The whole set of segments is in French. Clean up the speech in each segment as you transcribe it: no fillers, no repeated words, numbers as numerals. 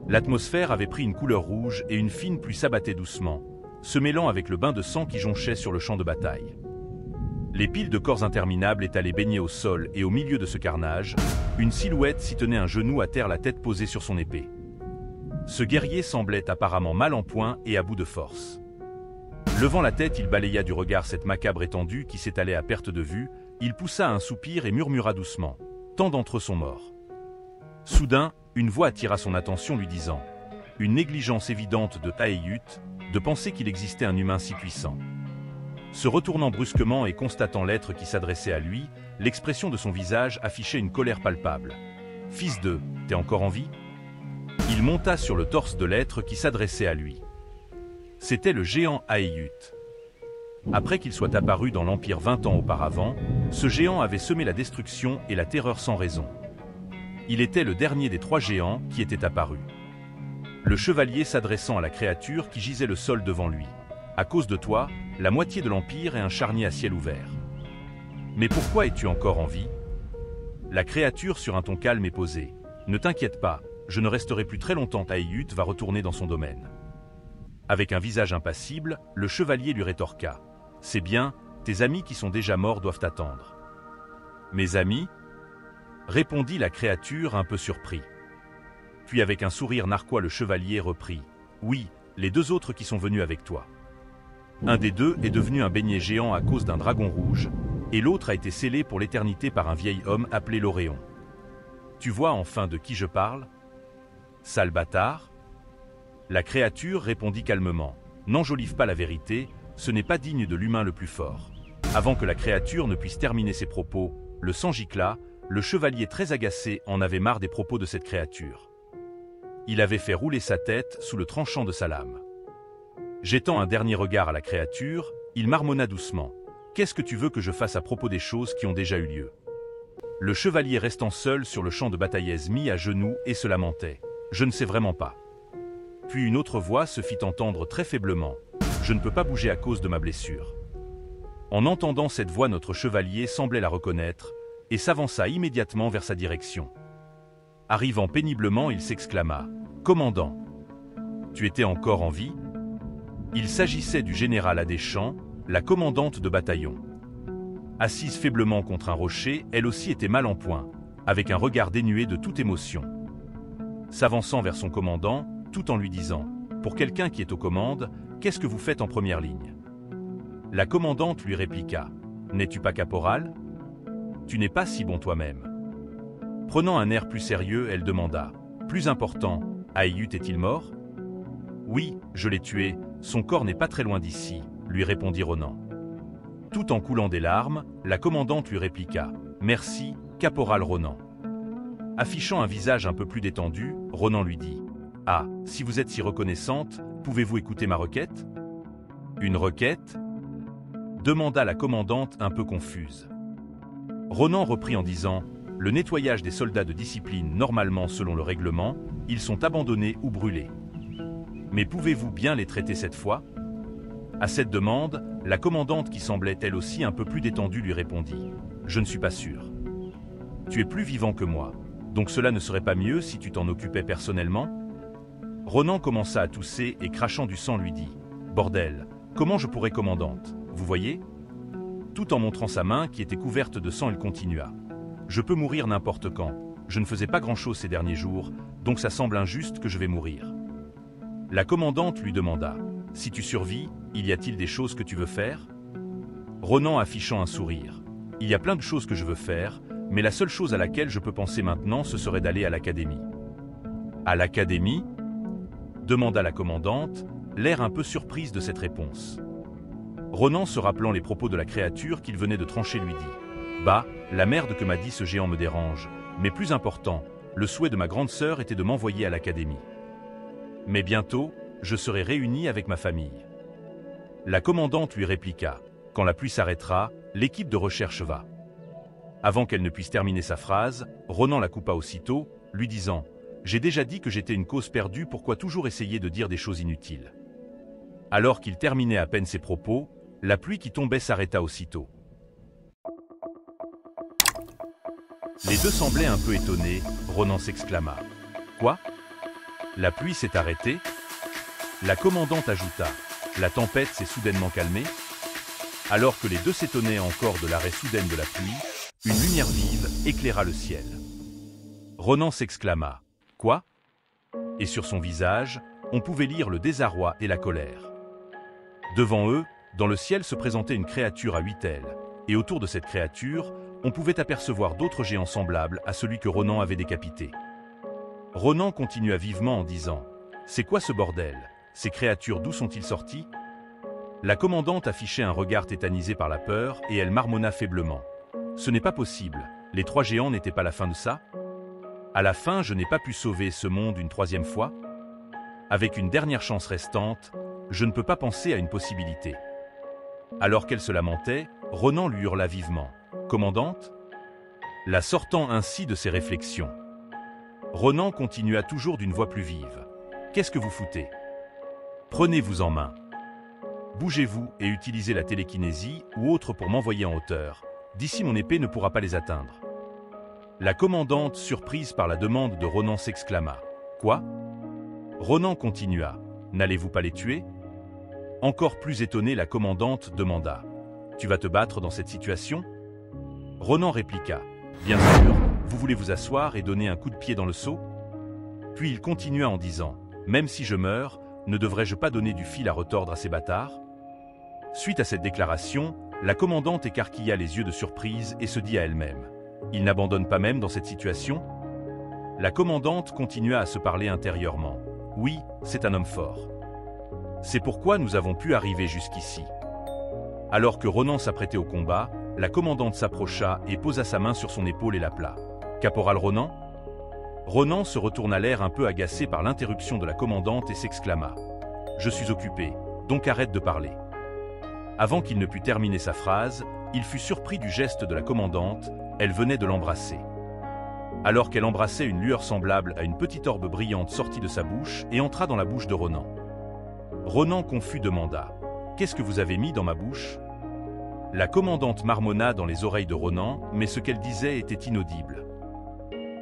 L'atmosphère avait pris une couleur rouge et une fine pluie s'abattait doucement, se mêlant avec le bain de sang qui jonchait sur le champ de bataille. Les piles de corps interminables étalées baignées au sol et au milieu de ce carnage, une silhouette s'y tenait un genou à terre, la tête posée sur son épée. Ce guerrier semblait apparemment mal en point et à bout de force. Levant la tête, il balaya du regard cette macabre étendue qui s'étalait à perte de vue, il poussa un soupir et murmura doucement « Tant d'entre eux sont morts ». Soudain, une voix attira son attention lui disant « Une négligence évidente de Taeyut, de penser qu'il existait un humain si puissant ». Se retournant brusquement et constatant l'être qui s'adressait à lui, l'expression de son visage affichait une colère palpable. « Fils de, t'es encore en vie ?» Il monta sur le torse de l'être qui s'adressait à lui. C'était le géant Taeyut. Après qu'il soit apparu dans l'Empire 20 ans auparavant, ce géant avait semé la destruction et la terreur sans raison. Il était le dernier des 3 géants qui étaient apparus. Le chevalier s'adressant à la créature qui gisait le sol devant lui. « À cause de toi, la moitié de l'Empire est un charnier à ciel ouvert. Mais pourquoi es-tu encore en vie ?» La créature sur un ton calme et posé. « Ne t'inquiète pas, je ne resterai plus très longtemps. Taeyut va retourner dans son domaine. » Avec un visage impassible, le chevalier lui rétorqua. « C'est bien, tes amis qui sont déjà morts doivent attendre. »« Mes amis ?» répondit la créature un peu surpris. Puis avec un sourire narquois, le chevalier reprit. « Oui, les 2 autres qui sont venus avec toi. Un des 2 est devenu un beignet géant à cause d'un dragon rouge, et l'autre a été scellé pour l'éternité par un vieil homme appelé l'Oréon. Tu vois enfin de qui je parle ? Sale bâtard !» La créature répondit calmement. « N'enjolive pas la vérité, ce n'est pas digne de l'humain le plus fort. » Avant que la créature ne puisse terminer ses propos, le sang gicla, le chevalier très agacé en avait marre des propos de cette créature. Il avait fait rouler sa tête sous le tranchant de sa lame. Jetant un dernier regard à la créature, il marmonna doucement. « Qu'est-ce que tu veux que je fasse à propos des choses qui ont déjà eu lieu ?» Le chevalier restant seul sur le champ de bataille mis à genoux et se lamentait. « Je ne sais vraiment pas. » Puis une autre voix se fit entendre très faiblement. « Je ne peux pas bouger à cause de ma blessure. » En entendant cette voix, notre chevalier semblait la reconnaître et s'avança immédiatement vers sa direction. Arrivant péniblement, il s'exclama « Commandant, tu étais encore en vie ?» Il s'agissait du général Adéchamps, la commandante de bataillon. Assise faiblement contre un rocher, elle aussi était mal en point, avec un regard dénué de toute émotion. S'avançant vers son commandant, tout en lui disant « Pour quelqu'un qui est aux commandes, qu'est-ce que vous faites en première ligne ?» La commandante lui répliqua « N'es-tu pas caporal ? Tu n'es pas si bon toi-même. » Prenant un air plus sérieux, elle demanda « Plus important, Taeyut est-il mort ?»« Oui, je l'ai tué, son corps n'est pas très loin d'ici, » lui répondit Ronan. Tout en coulant des larmes, la commandante lui répliqua « Merci, caporal Ronan. » Affichant un visage un peu plus détendu, Ronan lui dit « Ah, si vous êtes si reconnaissante, pouvez-vous écouter ma requête ?»« Une requête ?» demanda la commandante un peu confuse. Ronan reprit en disant « Le nettoyage des soldats de discipline, normalement selon le règlement, ils sont abandonnés ou brûlés. Mais pouvez-vous bien les traiter cette fois ?» À cette demande, la commandante qui semblait elle aussi un peu plus détendue lui répondit « Je ne suis pas sûr. Tu es plus vivant que moi, donc cela ne serait pas mieux si tu t'en occupais personnellement ?» Ronan commença à tousser et crachant du sang lui dit « Bordel, comment je pourrais commandante, vous voyez ?» Tout en montrant sa main qui était couverte de sang, il continua « Je peux mourir n'importe quand, je ne faisais pas grand-chose ces derniers jours, donc ça semble injuste que je vais mourir. » La commandante lui demanda « Si tu survis, y a-t-il des choses que tu veux faire ?» Ronan affichant un sourire « Il y a plein de choses que je veux faire, mais la seule chose à laquelle je peux penser maintenant, ce serait d'aller à l'académie. »« À l'académie ?» demanda la commandante, l'air un peu surprise de cette réponse. Ronan, se rappelant les propos de la créature qu'il venait de trancher, lui dit « Bah, la merde que m'a dit ce géant me dérange, mais plus important, le souhait de ma grande sœur était de m'envoyer à l'académie. Mais bientôt, je serai réuni avec ma famille. » La commandante lui répliqua « Quand la pluie s'arrêtera, l'équipe de recherche va. » Avant qu'elle ne puisse terminer sa phrase, Ronan la coupa aussitôt, lui disant « J'ai déjà dit que j'étais une cause perdue, pourquoi toujours essayer de dire des choses inutiles ?» Alors qu'il terminait à peine ses propos, la pluie qui tombait s'arrêta aussitôt. Les 2 semblaient un peu étonnés, Ronan s'exclama « Quoi ?» La pluie s'est arrêtée. La commandante ajouta, la tempête s'est soudainement calmée. Alors que les deux s'étonnaient encore de l'arrêt soudain de la pluie, une lumière vive éclaira le ciel. Ronan s'exclama, « Quoi ?» Et sur son visage, on pouvait lire le désarroi et la colère. Devant eux, dans le ciel se présentait une créature à 8 ailes, et autour de cette créature, on pouvait apercevoir d'autres géants semblables à celui que Ronan avait décapité. Ronan continua vivement en disant, « C'est quoi ce bordel? Ces créatures d'où sont-ils sortis ?» La commandante affichait un regard tétanisé par la peur et elle marmonna faiblement. « Ce n'est pas possible, les 3 géants n'étaient pas la fin de ça? À la fin, je n'ai pas pu sauver ce monde une 3e fois? Avec une dernière chance restante, je ne peux pas penser à une possibilité. » Alors qu'elle se lamentait, Ronan lui hurla vivement. « Commandante ?» La sortant ainsi de ses réflexions. Ronan continua toujours d'une voix plus vive. « Qu'est-ce que vous foutez? Prenez-vous en main. Bougez-vous et utilisez la télékinésie ou autre pour m'envoyer en hauteur. D'ici mon épée ne pourra pas les atteindre. » La commandante, surprise par la demande de Ronan, s'exclama. « Quoi ?» Ronan continua. « N'allez-vous pas les tuer ?» Encore plus étonnée, la commandante demanda. « Tu vas te battre dans cette situation ?» Ronan répliqua. « Bien sûr, vous voulez vous asseoir et donner un coup de pied dans le seau ?» Puis il continua en disant. « Même si je meurs, ne devrais-je pas donner du fil à retordre à ces bâtards ?» Suite à cette déclaration, la commandante écarquilla les yeux de surprise et se dit à elle-même. « Il n'abandonne pas même dans cette situation ?» La commandante continua à se parler intérieurement. « Oui, c'est un homme fort. C'est pourquoi nous avons pu arriver jusqu'ici. » Alors que Ronan s'apprêtait au combat, la commandante s'approcha et posa sa main sur son épaule et l'appela. « Caporal Ronan ?» Ronan se retourna, l'air un peu agacé par l'interruption de la commandante, et s'exclama. « Je suis occupé, donc arrête de parler. » Avant qu'il ne pût terminer sa phrase, il fut surpris du geste de la commandante, elle venait de l'embrasser. Alors qu'elle embrassait, une lueur semblable à une petite orbe brillante sortit de sa bouche et entra dans la bouche de Ronan. Ronan, confus, demanda « Qu'est-ce que vous avez mis dans ma bouche ?» La commandante marmonna dans les oreilles de Ronan, mais ce qu'elle disait était inaudible.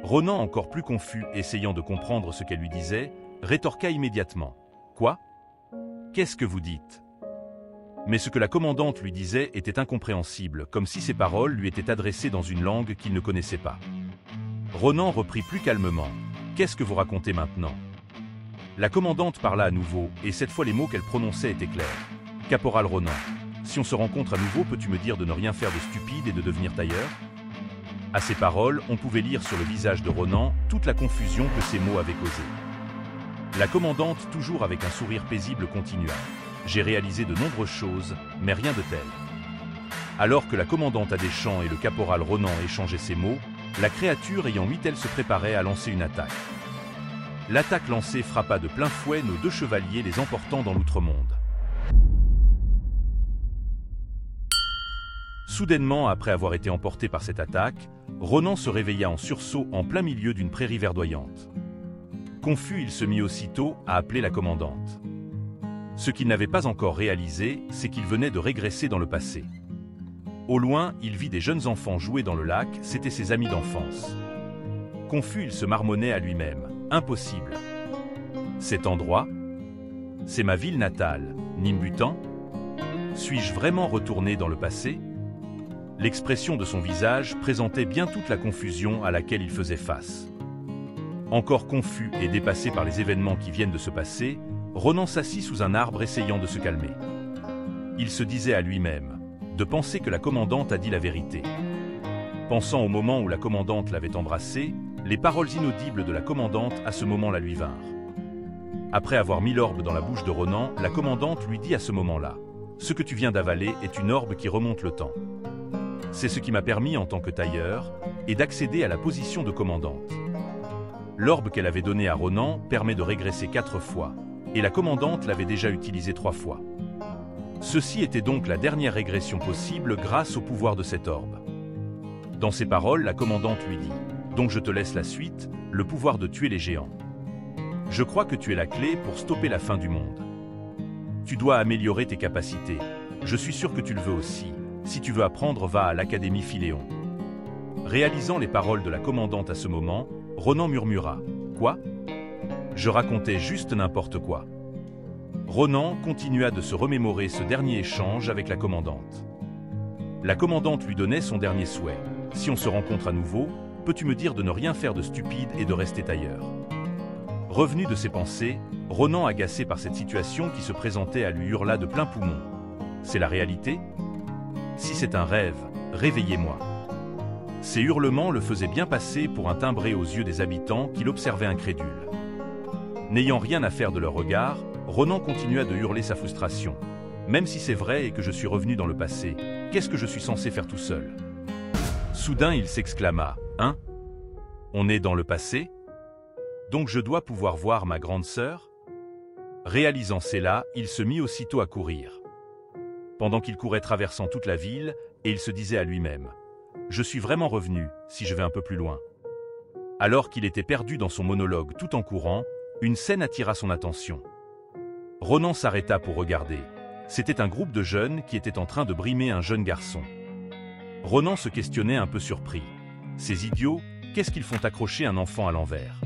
Ronan, encore plus confus, essayant de comprendre ce qu'elle lui disait, rétorqua immédiatement. « Quoi? Qu'est-ce que vous dites ?» Mais ce que la commandante lui disait était incompréhensible, comme si ses paroles lui étaient adressées dans une langue qu'il ne connaissait pas. Ronan reprit plus calmement. « Qu'est-ce que vous racontez maintenant ?» La commandante parla à nouveau, et cette fois les mots qu'elle prononçait étaient clairs. « Caporal Ronan, si on se rencontre à nouveau, peux-tu me dire de ne rien faire de stupide et de devenir tailleur ?» À ces paroles, on pouvait lire sur le visage de Ronan toute la confusion que ces mots avaient causée. La commandante, toujours avec un sourire paisible, continua. « J'ai réalisé de nombreuses choses, mais rien de tel. » Alors que la commandante Adéchamps et le caporal Ronan échangeaient ces mots, la créature ayant 8 ailes se préparait à lancer une attaque. L'attaque lancée frappa de plein fouet nos 2 chevaliers, les emportant dans l'outre-monde. Soudainement, après avoir été emporté par cette attaque, Ronan se réveilla en sursaut en plein milieu d'une prairie verdoyante. Confus, il se mit aussitôt à appeler la commandante. Ce qu'il n'avait pas encore réalisé, c'est qu'il venait de régresser dans le passé. Au loin, il vit des jeunes enfants jouer dans le lac, c'étaient ses amis d'enfance. Confus, il se marmonnait à lui-même. Impossible. Cet endroit? C'est ma ville natale, Nimbutan? Suis-je vraiment retourné dans le passé? L'expression de son visage présentait bien toute la confusion à laquelle il faisait face. Encore confus et dépassé par les événements qui viennent de se passer, Ronan s'assit sous un arbre essayant de se calmer. Il se disait à lui-même, de penser que la commandante a dit la vérité. Pensant au moment où la commandante l'avait embrassé, les paroles inaudibles de la commandante à ce moment-là lui vinrent. Après avoir mis l'orbe dans la bouche de Ronan, la commandante lui dit à ce moment-là, « Ce que tu viens d'avaler est une orbe qui remonte le temps. C'est ce qui m'a permis en tant que tailleur et d'accéder à la position de commandante. L'orbe qu'elle avait donnée à Ronan permet de régresser 4 fois, et la commandante l'avait déjà utilisée 3 fois. Ceci était donc la dernière régression possible grâce au pouvoir de cette orbe. » Dans ces paroles, la commandante lui dit, « Donc je te laisse la suite, le pouvoir de tuer les géants. Je crois que tu es la clé pour stopper la fin du monde. Tu dois améliorer tes capacités. Je suis sûr que tu le veux aussi. Si tu veux apprendre, va à l'Académie Philéon. » Réalisant les paroles de la commandante à ce moment, Ronan murmura, « Quoi ? Je racontais juste n'importe quoi. Ronan continua de se remémorer ce dernier échange avec la commandante. La commandante lui donnait son dernier souhait. Si on se rencontre à nouveau, peux-tu me dire de ne rien faire de stupide et de rester ailleurs? Revenu de ses pensées, Ronan, agacé par cette situation qui se présentait, à lui hurla de plein poumon. C'est la réalité? Si c'est un rêve, réveillez-moi. Ces hurlements le faisaient bien passer pour un timbré aux yeux des habitants qui l'observaient incrédules. N'ayant rien à faire de leur regard, Ronan continua de hurler sa frustration. Même si c'est vrai et que je suis revenu dans le passé, qu'est-ce que je suis censé faire tout seul? Soudain il s'exclama, « Hein? On est dans le passé? Donc je dois pouvoir voir ma grande sœur ?» Réalisant cela, il se mit aussitôt à courir. Pendant qu'il courait traversant toute la ville, et il se disait à lui-même, « Je suis vraiment revenu, si je vais un peu plus loin. » Alors qu'il était perdu dans son monologue tout en courant, une scène attira son attention. Ronan s'arrêta pour regarder. C'était un groupe de jeunes qui étaient en train de brimer un jeune garçon. Ronan se questionnait un peu surpris. Ces idiots, qu'est-ce qu'ils font accrocher un enfant à l'envers?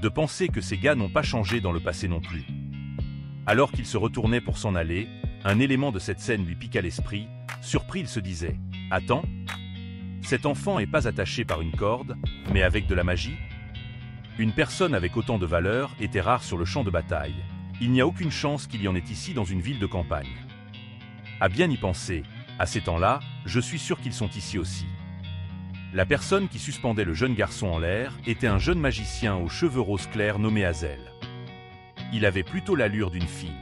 De penser que ces gars n'ont pas changé dans le passé non plus. Alors qu'il se retournait pour s'en aller, un élément de cette scène lui piqua l'esprit. Surpris, il se disait, « Attends, cet enfant n'est pas attaché par une corde, mais avec de la magie ?» Une personne avec autant de valeur était rare sur le champ de bataille. Il n'y a aucune chance qu'il y en ait ici dans une ville de campagne. À bien y penser, à ces temps-là, je suis sûr qu'ils sont ici aussi. La personne qui suspendait le jeune garçon en l'air était un jeune magicien aux cheveux roses clairs nommé Hazel. Il avait plutôt l'allure d'une fille.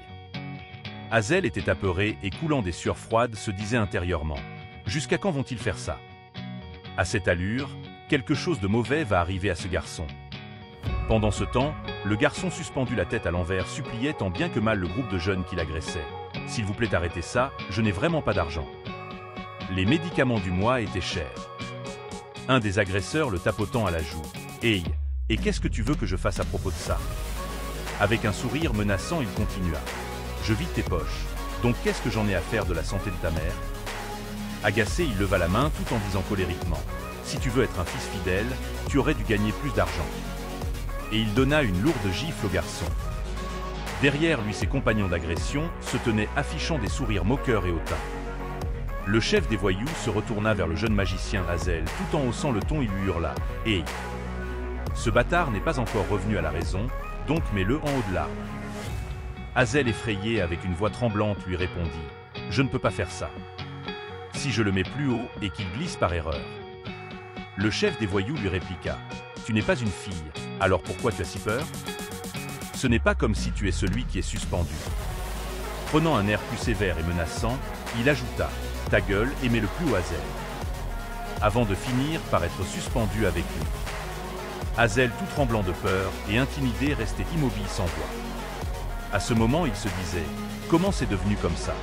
Hazel était apeuré et coulant des sueurs froides se disait intérieurement, « Jusqu'à quand vont-ils faire ça? À cette allure, quelque chose de mauvais va arriver à ce garçon. » Pendant ce temps, le garçon suspendu la tête à l'envers suppliait tant bien que mal le groupe de jeunes qui l'agressaient. « S'il vous plaît, arrêtez ça, je n'ai vraiment pas d'argent. » Les médicaments du mois étaient chers. Un des agresseurs le tapotant à la joue. « Hey, et qu'est-ce que tu veux que je fasse à propos de ça ?» Avec un sourire menaçant, il continua. « Je vide tes poches. Donc qu'est-ce que j'en ai à faire de la santé de ta mère ?» Agacé, il leva la main tout en disant colériquement. « Si tu veux être un fils fidèle, tu aurais dû gagner plus d'argent. » Et il donna une lourde gifle au garçon. Derrière lui, ses compagnons d'agression se tenaient affichant des sourires moqueurs et hautains. Le chef des voyous se retourna vers le jeune magicien Hazel tout en haussant le ton, il lui hurla « Hey, ce bâtard n'est pas encore revenu à la raison, donc mets-le en haut de l'arbre. » Hazel, effrayé avec une voix tremblante, lui répondit « Je ne peux pas faire ça. Si je le mets plus haut et qu'il glisse par erreur. » Le chef des voyous lui répliqua « Tu n'es pas une fille, alors pourquoi tu as si peur? Ce n'est pas comme si tu es celui qui est suspendu. » Prenant un air plus sévère et menaçant, il ajouta « Ta gueule et mets le plus haut Hazel. » Avant de finir par être suspendu avec lui. Hazel, tout tremblant de peur et intimidé, restait immobile sans voix. À ce moment, il se disait « Comment c'est devenu comme ça?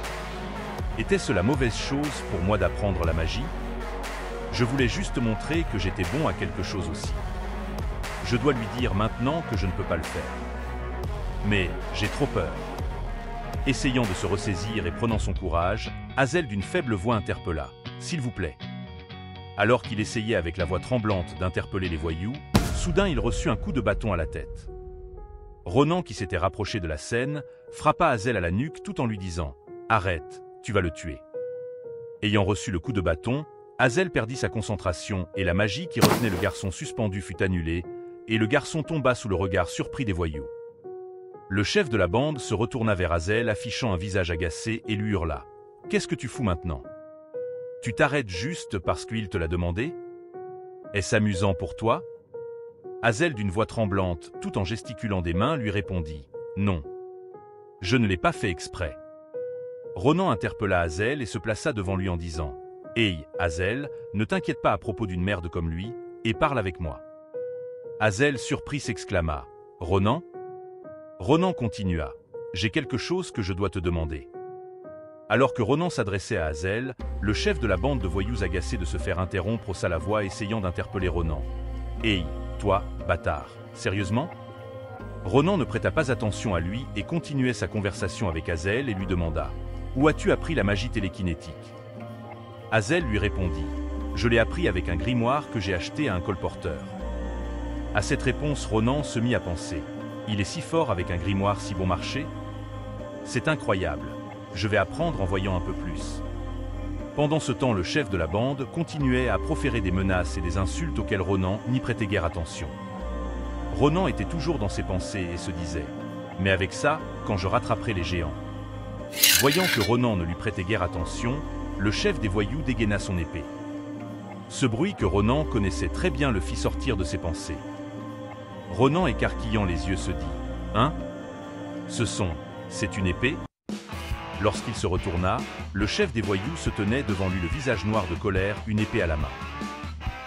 Était-ce la mauvaise chose pour moi d'apprendre la magie? Je voulais juste montrer que j'étais bon à quelque chose aussi. Je dois lui dire maintenant que je ne peux pas le faire. Mais j'ai trop peur. » Essayant de se ressaisir et prenant son courage, Hazel d'une faible voix interpella « S'il vous plaît. » Alors qu'il essayait avec la voix tremblante d'interpeller les voyous, soudain il reçut un coup de bâton à la tête. Ronan, qui s'était rapproché de la scène, frappa Hazel à la nuque tout en lui disant « Arrête, tu vas le tuer. » Ayant reçu le coup de bâton, Hazel perdit sa concentration et la magie qui retenait le garçon suspendu fut annulée, et le garçon tomba sous le regard surpris des voyous. Le chef de la bande se retourna vers Hazel affichant un visage agacé et lui hurla « Qu'est-ce que tu fous maintenant? Tu t'arrêtes juste parce qu'il te l'a demandé? Est-ce amusant pour toi ?» Hazel, d'une voix tremblante, tout en gesticulant des mains, lui répondit « Non. Je ne l'ai pas fait exprès. » Ronan interpella Hazel et se plaça devant lui en disant « Hey, Hazel, ne t'inquiète pas à propos d'une merde comme lui, et parle avec moi. » Hazel, surpris, s'exclama « Ronan ?» Ronan continua « J'ai quelque chose que je dois te demander. » Alors que Ronan s'adressait à Hazel, le chef de la bande de voyous agacé de se faire interrompre haussa la voix essayant d'interpeller Ronan. « Hey, toi, bâtard, sérieusement ?» Ronan ne prêta pas attention à lui et continuait sa conversation avec Hazel et lui demanda « Où as-tu appris la magie télékinétique ?» Hazel lui répondit « Je l'ai appris avec un grimoire que j'ai acheté à un colporteur. » À cette réponse, Ronan se mit à penser. Il est si fort avec un grimoire si bon marché? C'est incroyable. Je vais apprendre en voyant un peu plus. Pendant ce temps, le chef de la bande continuait à proférer des menaces et des insultes auxquelles Ronan n'y prêtait guère attention. Ronan était toujours dans ses pensées et se disait « Mais avec ça, quand je rattraperai les géants ». Voyant que Ronan ne lui prêtait guère attention, le chef des voyous dégaina son épée. Ce bruit que Ronan connaissait très bien le fit sortir de ses pensées. Ronan, écarquillant les yeux, se dit « Hein? C'est une épée ?» Lorsqu'il se retourna, le chef des voyous se tenait devant lui, le visage noir de colère, une épée à la main.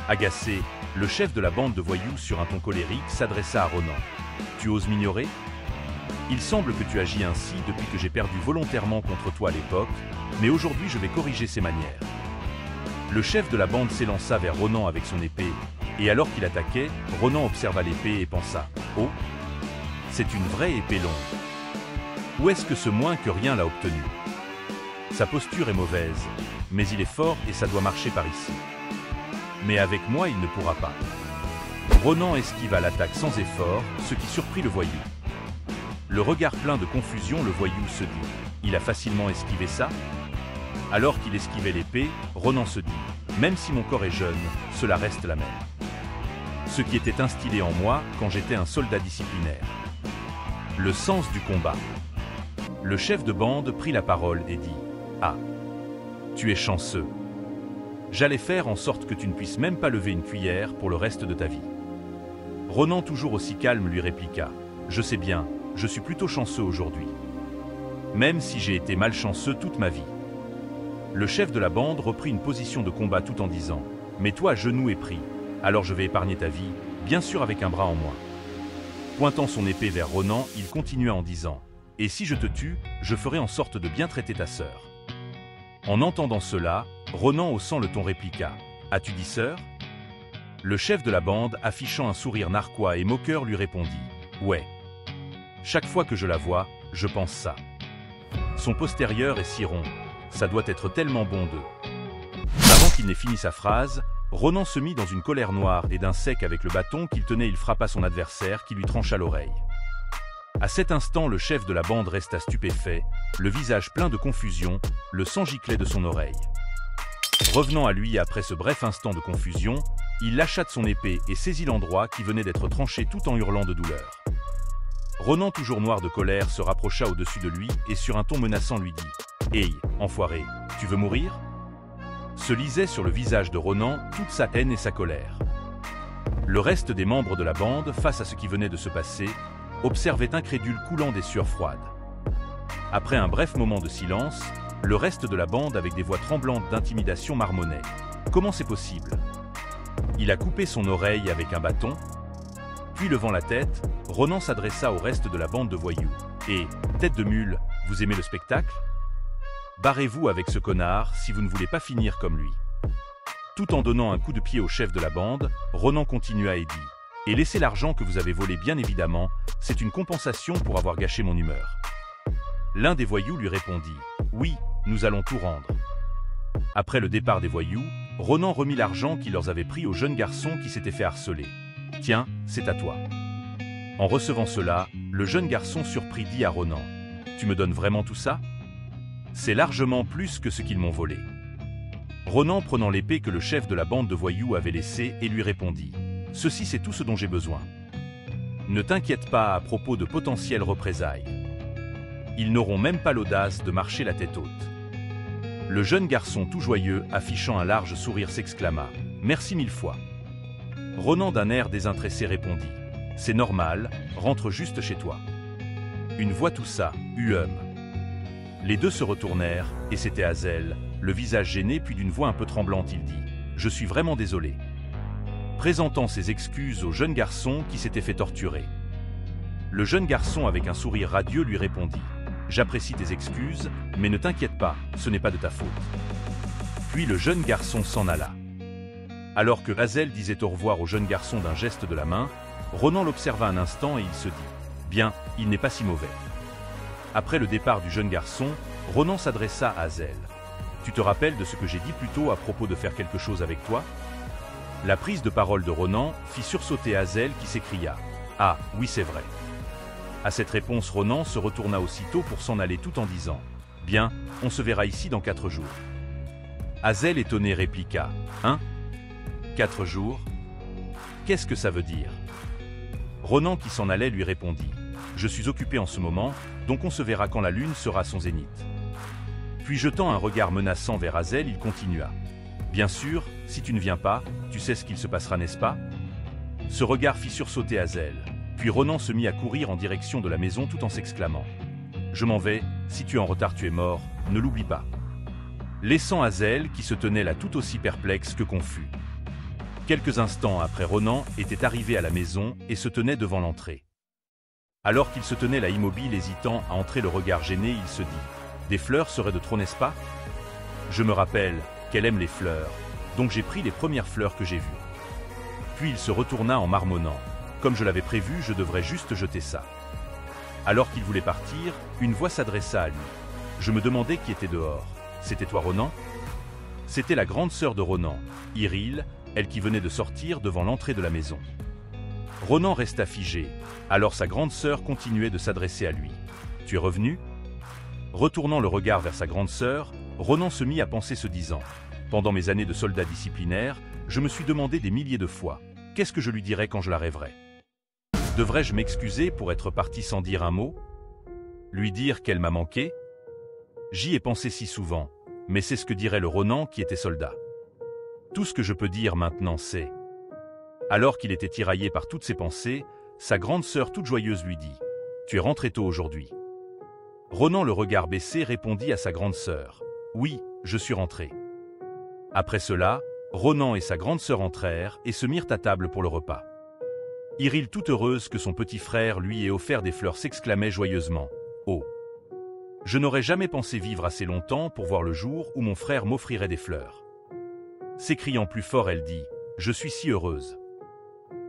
Agacé, le chef de la bande de voyous, sur un ton colérique, s'adressa à Ronan. « Tu oses m'ignorer? Il semble que tu agis ainsi depuis que j'ai perdu volontairement contre toi à l'époque, mais aujourd'hui je vais corriger ces manières. » Le chef de la bande s'élança vers Ronan avec son épée, et alors qu'il attaquait, Ronan observa l'épée et pensa « Oh, c'est une vraie épée longue. Où est-ce que ce moins que rien l'a obtenu? Sa posture est mauvaise, mais il est fort et ça doit marcher par ici. Mais avec moi, il ne pourra pas. » Ronan esquiva l'attaque sans effort, ce qui surprit le voyou. Le regard plein de confusion, le voyou se dit « Il a facilement esquivé ça ?» Alors qu'il esquivait l'épée, Ronan se dit « Même si mon corps est jeune, cela reste la même. Ce qui était instillé en moi quand j'étais un soldat disciplinaire. Le sens du combat. » Le chef de bande prit la parole et dit « Ah, tu es chanceux. J'allais faire en sorte que tu ne puisses même pas lever une cuillère pour le reste de ta vie. » Ronan, toujours aussi calme, lui répliqua « Je sais bien, je suis plutôt chanceux aujourd'hui. Même si j'ai été malchanceux toute ma vie. » Le chef de la bande reprit une position de combat tout en disant « Mets-toi à genoux et prie, alors je vais épargner ta vie, bien sûr avec un bras en moins. » Pointant son épée vers Ronan, il continua en disant « Et si je te tue, je ferai en sorte de bien traiter ta sœur. » En entendant cela, Ronan, haussant le ton, répliqua « As-tu dit sœur ?» Le chef de la bande, affichant un sourire narquois et moqueur, lui répondit « Ouais. Chaque fois que je la vois, je pense ça. Son postérieur est si rond, ça doit être tellement bon d'eux. » Avant qu'il n'ait fini sa phrase, Ronan se mit dans une colère noire et d'un sec avec le bâton qu'il tenait, il frappa son adversaire qui lui trancha l'oreille. À cet instant, le chef de la bande resta stupéfait, le visage plein de confusion, le sang giclait de son oreille. Revenant à lui après ce bref instant de confusion, il lâcha de son épée et saisit l'endroit qui venait d'être tranché tout en hurlant de douleur. Ronan, toujours noir de colère, se rapprocha au-dessus de lui et sur un ton menaçant lui dit « Hey, enfoiré, tu veux mourir ?» Se lisait sur le visage de Ronan toute sa haine et sa colère. Le reste des membres de la bande, face à ce qui venait de se passer, observait incrédule, coulant des sueurs froides. Après un bref moment de silence, le reste de la bande, avec des voix tremblantes d'intimidation, marmonnait « Comment c'est possible? Il a coupé son oreille avec un bâton ?» Puis levant la tête, Ronan s'adressa au reste de la bande de voyous. « Et, tête de mule, vous aimez le spectacle? Barrez-vous avec ce connard si vous ne voulez pas finir comme lui. » Tout en donnant un coup de pied au chef de la bande, Ronan continua et dit « Et laissez l'argent que vous avez volé, bien évidemment, c'est une compensation pour avoir gâché mon humeur. » L'un des voyous lui répondit « Oui, nous allons tout rendre. » Après le départ des voyous, Ronan remit l'argent qu'il leur avait pris au jeune garçon qui s'était fait harceler. « Tiens, c'est à toi. » En recevant cela, le jeune garçon surpris dit à Ronan « Tu me donnes vraiment tout ça? C'est largement plus que ce qu'ils m'ont volé. » Ronan, prenant l'épée que le chef de la bande de voyous avait laissée, et lui répondit « Ceci, c'est tout ce dont j'ai besoin. Ne t'inquiète pas à propos de potentielles représailles. Ils n'auront même pas l'audace de marcher la tête haute. » Le jeune garçon, tout joyeux, affichant un large sourire, s'exclama « Merci mille fois. » Ronan, d'un air désintéressé, répondit « C'est normal, rentre juste chez toi. » Une voix toussa « Les deux se retournèrent, et c'était Hazel, le visage gêné, puis d'une voix un peu tremblante, il dit « Je suis vraiment désolé. » Présentant ses excuses au jeune garçon qui s'était fait torturer. Le jeune garçon, avec un sourire radieux, lui répondit « J'apprécie tes excuses, mais ne t'inquiète pas, ce n'est pas de ta faute. » Puis le jeune garçon s'en alla. Alors que Hazel disait au revoir au jeune garçon d'un geste de la main, Ronan l'observa un instant et il se dit « Bien, il n'est pas si mauvais. » Après le départ du jeune garçon, Ronan s'adressa à Hazel. « Tu te rappelles de ce que j'ai dit plus tôt à propos de faire quelque chose avec toi ?» La prise de parole de Ronan fit sursauter Hazel qui s'écria « Ah, oui c'est vrai. À cette réponse, Ronan se retourna aussitôt pour s'en aller tout en disant « Bien, on se verra ici dans 4 jours. » Hazel, étonné, répliqua « Hein ? 4 jours ? Qu'est-ce que ça veut dire ?» Ronan, qui s'en allait, lui répondit « Je suis occupé en ce moment, donc on se verra quand la lune sera à son zénith. » Puis jetant un regard menaçant vers Hazel, il continua « Bien sûr, si tu ne viens pas, tu sais ce qu'il se passera, n'est-ce pas ?» Ce regard fit sursauter Hazel. Puis Ronan se mit à courir en direction de la maison tout en s'exclamant « Je m'en vais, si tu es en retard tu es mort, ne l'oublie pas. » Laissant Hazel qui se tenait là tout aussi perplexe que confus. Quelques instants après, Ronan était arrivé à la maison et se tenait devant l'entrée. Alors qu'il se tenait là immobile, hésitant à entrer, le regard gêné, il se dit « Des fleurs seraient de trop, n'est-ce pas ? Je me rappelle qu'elle aime les fleurs, donc j'ai pris les premières fleurs que j'ai vues. » Puis il se retourna en marmonnant « Comme je l'avais prévu, je devrais juste jeter ça. » Alors qu'il voulait partir, une voix s'adressa à lui. Je me demandais qui était dehors. C'était toi, Ronan ? C'était la grande sœur de Ronan, Iril, elle qui venait de sortir devant l'entrée de la maison. Ronan resta figé, alors sa grande sœur continuait de s'adresser à lui. « Tu es revenu ?» Retournant le regard vers sa grande sœur, Ronan se mit à penser, se disant « Pendant mes années de soldat disciplinaire, je me suis demandé des milliers de fois, qu'est-ce que je lui dirais quand je la rêverais ? Devrais-je m'excuser pour être parti sans dire un mot ? Lui dire qu'elle m'a manqué ? J'y ai pensé si souvent, mais c'est ce que dirait le Ronan qui était soldat. Tout ce que je peux dire maintenant, c'est… » Alors qu'il était tiraillé par toutes ses pensées, sa grande sœur toute joyeuse lui dit « Tu es rentré tôt aujourd'hui. » Ronan, le regard baissé, répondit à sa grande sœur « Oui, je suis rentré. » Après cela, Ronan et sa grande sœur entrèrent et se mirent à table pour le repas. Iril, toute heureuse que son petit frère lui ait offert des fleurs, s'exclamait joyeusement « Oh ! Je n'aurais jamais pensé vivre assez longtemps pour voir le jour où mon frère m'offrirait des fleurs. » S'écriant plus fort, elle dit « Je suis si heureuse. »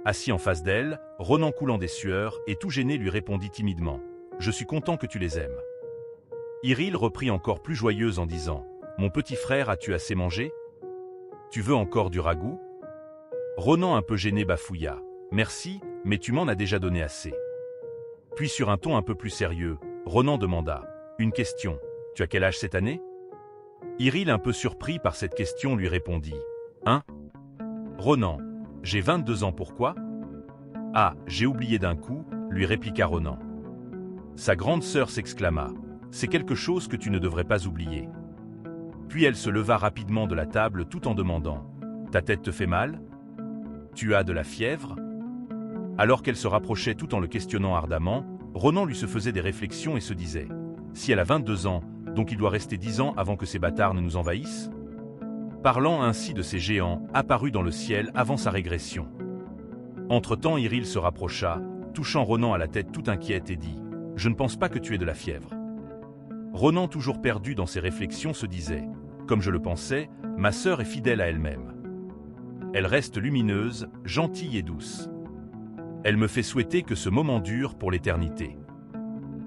Assis en face d'elle, Ronan, coulant des sueurs et tout gêné, lui répondit timidement « Je suis content que tu les aimes. » Iril reprit encore plus joyeuse en disant « Mon petit frère, as-tu assez mangé ? Tu veux encore du ragoût ?» Ronan, un peu gêné, bafouilla « Merci, mais tu m'en as déjà donné assez. » Puis sur un ton un peu plus sérieux, Ronan demanda « Une question, tu as quel âge cette année ?» Iril, un peu surpris par cette question, lui répondit « Hein ? Ronan, j'ai 22 ans, pourquoi ? » « Ah, j'ai oublié d'un coup, » lui répliqua Ronan. Sa grande sœur s'exclama « C'est quelque chose que tu ne devrais pas oublier. » Puis elle se leva rapidement de la table tout en demandant « Ta tête te fait mal ? Tu as de la fièvre ?» Alors qu'elle se rapprochait tout en le questionnant ardemment, Ronan lui se faisait des réflexions et se disait « Si elle a 22 ans, donc il doit rester 10 ans avant que ces bâtards ne nous envahissent ?» Parlant ainsi de ces géants apparus dans le ciel avant sa régression. Entre-temps, Iril se rapprocha, touchant Ronan à la tête tout inquiète et dit « Je ne pense pas que tu aies de la fièvre. » Ronan, toujours perdu dans ses réflexions, se disait « Comme je le pensais, ma sœur est fidèle à elle-même. Elle reste lumineuse, gentille et douce. Elle me fait souhaiter que ce moment dure pour l'éternité. »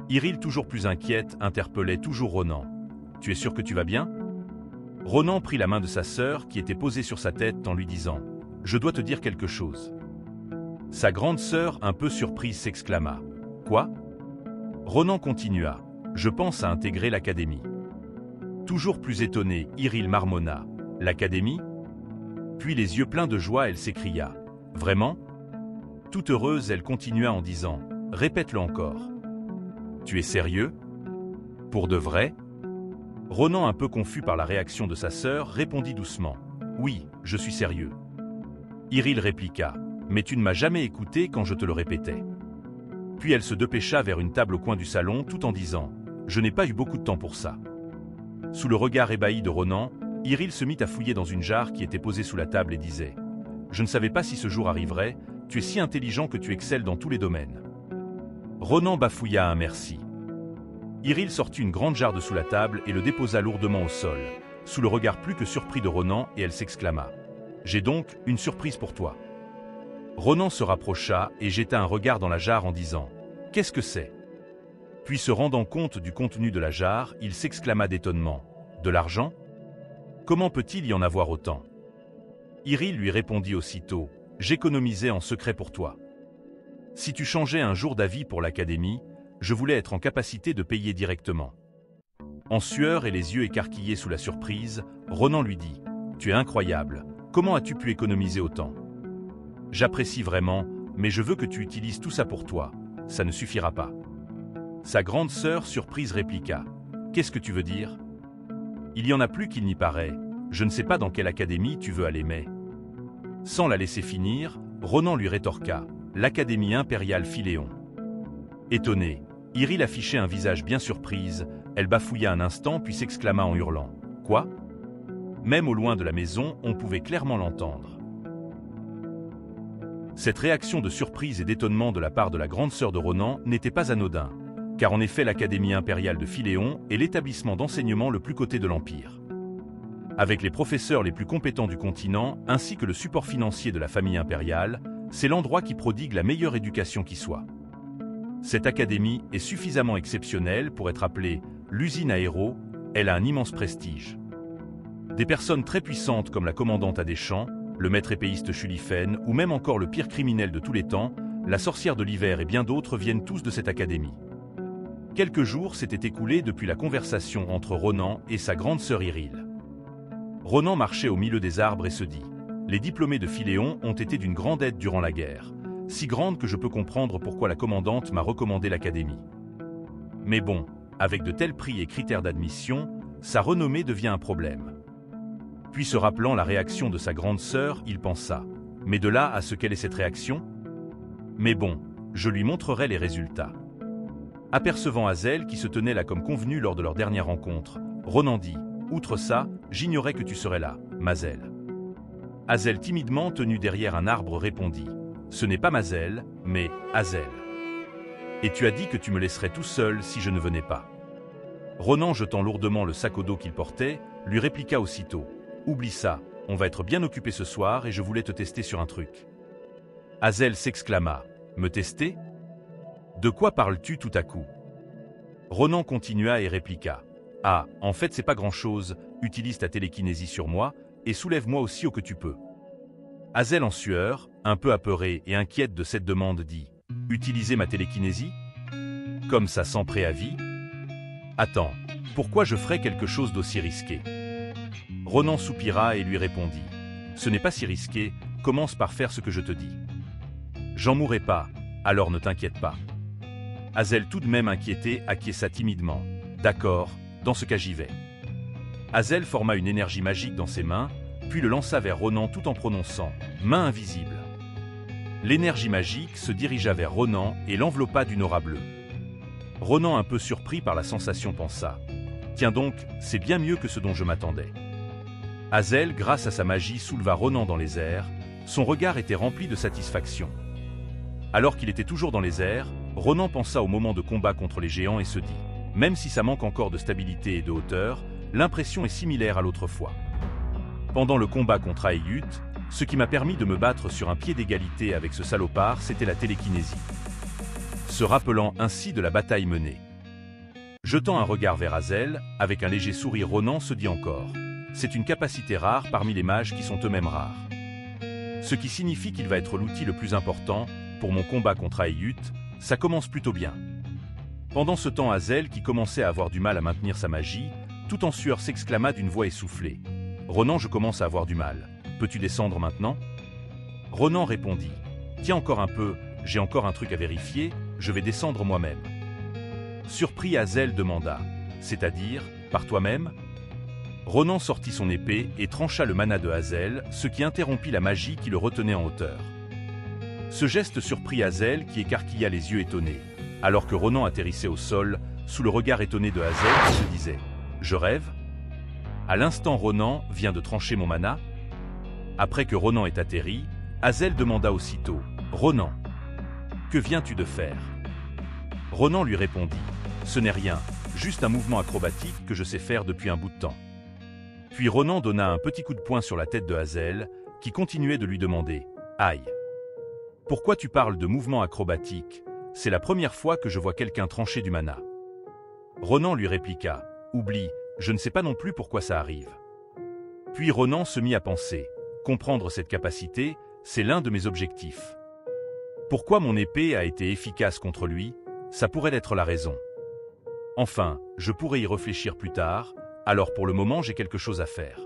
Iril, toujours plus inquiète, interpellait toujours Ronan. « Tu es sûr que tu vas bien ?» Ronan prit la main de sa sœur qui était posée sur sa tête en lui disant « Je dois te dire quelque chose. » Sa grande sœur, un peu surprise, s'exclama « Quoi ?» Ronan continua « Je pense à intégrer l'académie. » Toujours plus étonné, Iril marmonna « L'académie ?» Puis les yeux pleins de joie, elle s'écria « Vraiment ?» Toute heureuse, elle continua en disant « Répète-le encore. » « Tu es sérieux ? Pour de vrai ?» Ronan, un peu confus par la réaction de sa sœur, répondit doucement « Oui, je suis sérieux. » Iril répliqua « Mais tu ne m'as jamais écouté quand je te le répétais. » Puis elle se dépêcha vers une table au coin du salon tout en disant « Je n'ai pas eu beaucoup de temps pour ça. » Sous le regard ébahi de Ronan, Iril se mit à fouiller dans une jarre qui était posée sous la table et disait « Je ne savais pas si ce jour arriverait, tu es si intelligent que tu excelles dans tous les domaines. » Ronan bafouilla un merci. Iril sortit une grande jarre de sous la table et le déposa lourdement au sol, sous le regard plus que surpris de Ronan, et elle s'exclama « J'ai donc une surprise pour toi. » Ronan se rapprocha et jeta un regard dans la jarre en disant « Qu'est-ce que c'est ?» Puis se rendant compte du contenu de la jarre, il s'exclama d'étonnement « De l'argent ? Comment peut-il y en avoir autant ?» Iril lui répondit aussitôt « J'économisais en secret pour toi. Si tu changeais un jour d'avis pour l'académie, je voulais être en capacité de payer directement. En sueur et les yeux écarquillés sous la surprise, Ronan lui dit « Tu es incroyable, comment as-tu pu économiser autant ? J'apprécie vraiment, mais je veux que tu utilises tout ça pour toi, ça ne suffira pas. » Sa grande sœur, surprise, répliqua « Qu'est-ce que tu veux dire ? Il y en a plus qu'il n'y paraît, je ne sais pas dans quelle académie tu veux aller mais… » Sans la laisser finir, Ronan lui rétorqua « L'Académie impériale Philéon. » Étonnée, Iril affichait un visage bien surprise, elle bafouilla un instant puis s'exclama en hurlant « Quoi ?» Même au loin de la maison, on pouvait clairement l'entendre. Cette réaction de surprise et d'étonnement de la part de la grande sœur de Ronan n'était pas anodin, car en effet l'Académie impériale de Philéon est l'établissement d'enseignement le plus coté de l'Empire. Avec les professeurs les plus compétents du continent, ainsi que le support financier de la famille impériale, c'est l'endroit qui prodigue la meilleure éducation qui soit. Cette académie est suffisamment exceptionnelle pour être appelée l'usine à héros, elle a un immense prestige. Des personnes très puissantes comme la commandante Adéchamps, le maître épéiste Chulifen ou même encore le pire criminel de tous les temps, la sorcière de l'hiver et bien d'autres viennent tous de cette académie. Quelques jours s'étaient écoulés depuis la conversation entre Ronan et sa grande sœur Iril. Ronan marchait au milieu des arbres et se dit « Les diplômés de Philéon ont été d'une grande aide durant la guerre, si grande que je peux comprendre pourquoi la commandante m'a recommandé l'académie. Mais bon, avec de tels prix et critères d'admission, sa renommée devient un problème. » Puis se rappelant la réaction de sa grande sœur, il pensa « Mais de là à ce qu'elle ait cette réaction ? Mais bon, je lui montrerai les résultats. » Apercevant Hazel qui se tenait là comme convenu lors de leur dernière rencontre, Ronan dit « Outre ça, j'ignorais que tu serais là, Mazel. » Hazel timidement tenue derrière un arbre répondit « Ce n'est pas Mazel, mais Hazel. Et tu as dit que tu me laisserais tout seul si je ne venais pas. » Ronan, jetant lourdement le sac au dos qu'il portait, lui répliqua aussitôt « Oublie ça, on va être bien occupé ce soir et je voulais te tester sur un truc. » Hazel s'exclama « Me tester ? De quoi parles-tu tout à coup ?» Ronan continua et répliqua « Ah, en fait c'est pas grand-chose, utilise ta télékinésie sur moi et soulève-moi aussi au que tu peux. » Hazel en sueur, un peu apeurée et inquiète de cette demande dit « Utiliser ma télékinésie ? Comme ça sans préavis ? Attends, pourquoi je ferais quelque chose d'aussi risqué ?» Ronan soupira et lui répondit « Ce n'est pas si risqué, commence par faire ce que je te dis. » « J'en mourrai pas, alors ne t'inquiète pas. » Hazel, tout de même inquiétée, acquiesça timidement. « D'accord, dans ce cas j'y vais. » Hazel forma une énergie magique dans ses mains, puis le lança vers Ronan tout en prononçant « Main invisible ». L'énergie magique se dirigea vers Ronan et l'enveloppa d'une aura bleue. Ronan, un peu surpris par la sensation, pensa « Tiens donc, c'est bien mieux que ce dont je m'attendais. » Hazel, grâce à sa magie, souleva Ronan dans les airs, son regard était rempli de satisfaction. Alors qu'il était toujours dans les airs, Ronan pensa au moment de combat contre les géants et se dit « Même si ça manque encore de stabilité et de hauteur, l'impression est similaire à l'autre fois. Pendant le combat contre Aïut, ce qui m'a permis de me battre sur un pied d'égalité avec ce salopard, c'était la télékinésie. » Se rappelant ainsi de la bataille menée. Jetant un regard vers Hazel, avec un léger sourire, Ronan se dit encore « C'est une capacité rare parmi les mages qui sont eux-mêmes rares. Ce qui signifie qu'il va être l'outil le plus important pour mon combat contre Aïut, ça commence plutôt bien. » Pendant ce temps, Hazel, qui commençait à avoir du mal à maintenir sa magie, tout en sueur, s'exclama d'une voix essoufflée « Ronan, je commence à avoir du mal. Peux-tu descendre maintenant ?» Ronan répondit « Tiens encore un peu, j'ai encore un truc à vérifier, je vais descendre moi-même. » Surpris, Hazel demanda « C'est-à-dire, par toi-même » Ronan sortit son épée et trancha le mana de Hazel, ce qui interrompit la magie qui le retenait en hauteur. Ce geste surprit Hazel qui écarquilla les yeux étonnés, alors que Ronan atterrissait au sol, sous le regard étonné de Hazel qui se disait « Je rêve ? À l'instant, Ronan vient de trancher mon mana ?» Après que Ronan ait atterri, Hazel demanda aussitôt « Ronan, que viens-tu de faire ?» Ronan lui répondit « Ce n'est rien, juste un mouvement acrobatique que je sais faire depuis un bout de temps. » Puis Ronan donna un petit coup de poing sur la tête de Hazel, qui continuait de lui demander « Aïe ! Pourquoi tu parles de mouvement acrobatique? C'est la première fois que je vois quelqu'un trancher du mana. » Ronan lui répliqua « Oublie, je ne sais pas non plus pourquoi ça arrive. » Puis Ronan se mit à penser « Comprendre cette capacité, c'est l'un de mes objectifs. Pourquoi mon épée a été efficace contre lui? Ça pourrait être la raison. Enfin, je pourrais y réfléchir plus tard, alors pour le moment j'ai quelque chose à faire.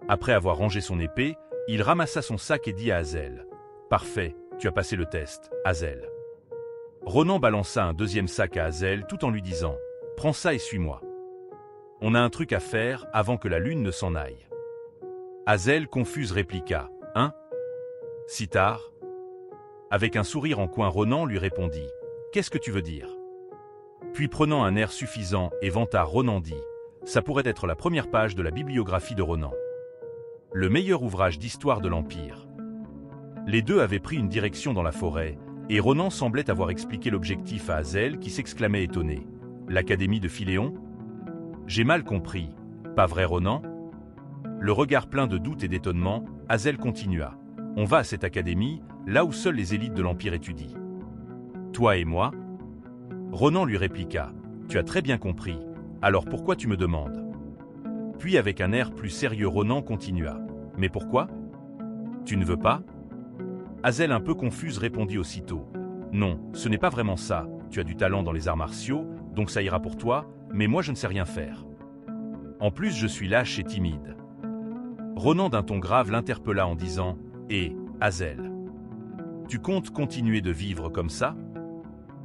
Après avoir rangé son épée, il ramassa son sac et dit à Hazel. Parfait, tu as passé le test, Hazel. Ronan balança un deuxième sac à Hazel tout en lui disant « Prends ça et suis-moi. On a un truc à faire avant que la lune ne s'en aille. » Hazel, confuse, répliqua « Hein? Si tard ?» Avec un sourire en coin, Ronan lui répondit « Qu'est-ce que tu veux dire ?» Puis prenant un air suffisant et vantard, Ronan dit « Ça pourrait être la première page de la bibliographie de Ronan. Le meilleur ouvrage d'histoire de l'Empire. » Les deux avaient pris une direction dans la forêt, et Ronan semblait avoir expliqué l'objectif à Hazel qui s'exclamait étonné. « L'Académie de Philéon ? J'ai mal compris. Pas vrai, Ronan ?» Le regard plein de doute et d'étonnement, Hazel continua. « On va à cette académie, là où seules les élites de l'Empire étudient. Toi et moi ?» Ronan lui répliqua. « Tu as très bien compris. Alors pourquoi tu me demandes ?» Puis avec un air plus sérieux, Ronan continua. « Mais pourquoi ? Tu ne veux pas ?» Hazel, un peu confuse, répondit aussitôt. « Non, ce n'est pas vraiment ça. Tu as du talent dans les arts martiaux, donc ça ira pour toi, mais moi je ne sais rien faire. En plus, je suis lâche et timide. » Ronan d'un ton grave l'interpella en disant « Hé, Hazel, tu comptes continuer de vivre comme ça ?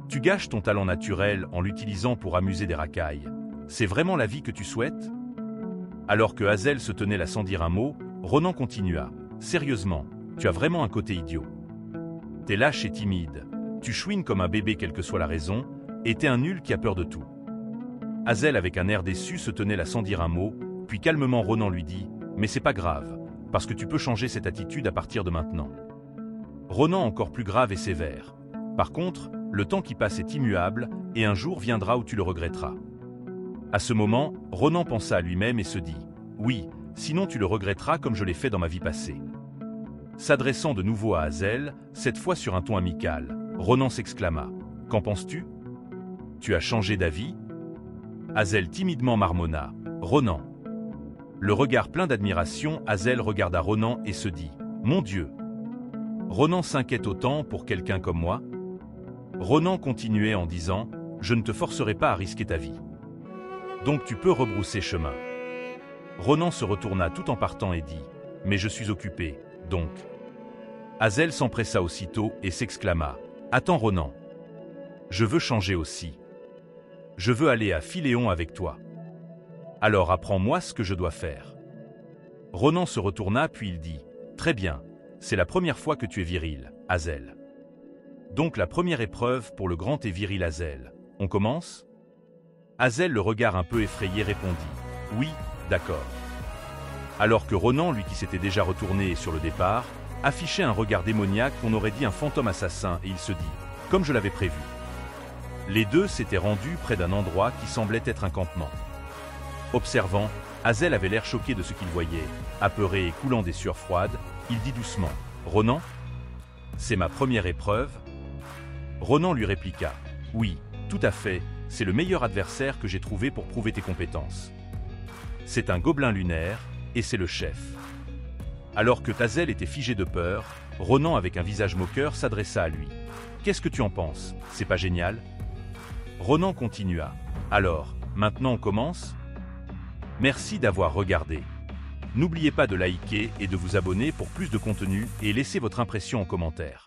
Tu gâches ton talent naturel en l'utilisant pour amuser des racailles. C'est vraiment la vie que tu souhaites ?» Alors que Hazel se tenait là sans dire un mot, Ronan continua. « Sérieusement, tu as vraiment un côté idiot. T'es lâche et timide, tu chouines comme un bébé quelle que soit la raison, et t'es un nul qui a peur de tout. » Hazel, avec un air déçu, se tenait là sans dire un mot, puis calmement Ronan lui dit « Mais c'est pas grave, parce que tu peux changer cette attitude à partir de maintenant. » Ronan encore plus grave et sévère. « Par contre, le temps qui passe est immuable, et un jour viendra où tu le regretteras. » À ce moment, Ronan pensa à lui-même et se dit « Oui, sinon tu le regretteras comme je l'ai fait dans ma vie passée. » S'adressant de nouveau à Hazel, cette fois sur un ton amical, Ronan s'exclama « Qu'en penses-tu ? Tu as changé d'avis ?» Hazel timidement marmonna « Ronan. » Le regard plein d'admiration, Hazel regarda Ronan et se dit « Mon Dieu ! Ronan s'inquiète autant pour quelqu'un comme moi ?» Ronan continuait en disant « Je ne te forcerai pas à risquer ta vie. Donc tu peux rebrousser chemin. » Ronan se retourna tout en partant et dit « Mais je suis occupé, donc. » Hazel s'empressa aussitôt et s'exclama « Attends Ronan. Je veux changer aussi. Je veux aller à Philéon avec toi. Alors apprends-moi ce que je dois faire. » Ronan se retourna puis il dit « Très bien, c'est la première fois que tu es viril, Hazel. Donc la première épreuve pour le grand et viril Hazel. On commence ?» Hazel, le regard un peu effrayé, répondit « Oui, d'accord. » Alors que Ronan, lui qui s'était déjà retourné sur le départ, affichait un regard démoniaque qu'on aurait dit un fantôme assassin et il se dit « Comme je l'avais prévu. » Les deux s'étaient rendus près d'un endroit qui semblait être un campement. Observant, Hazel avait l'air choqué de ce qu'il voyait. Apeuré et coulant des sueurs froides, il dit doucement « Ronan, c'est ma première épreuve ?» Ronan lui répliqua « Oui, tout à fait, c'est le meilleur adversaire que j'ai trouvé pour prouver tes compétences. C'est un gobelin lunaire, et c'est le chef. » Alors que Hazel était figé de peur, Ronan, avec un visage moqueur, s'adressa à lui. « Qu'est-ce que tu en penses? C'est pas génial ?» Ronan continua. « Alors, maintenant on commence? Merci d'avoir regardé. N'oubliez pas de liker et de vous abonner pour plus de contenu et laissez votre impression en commentaire.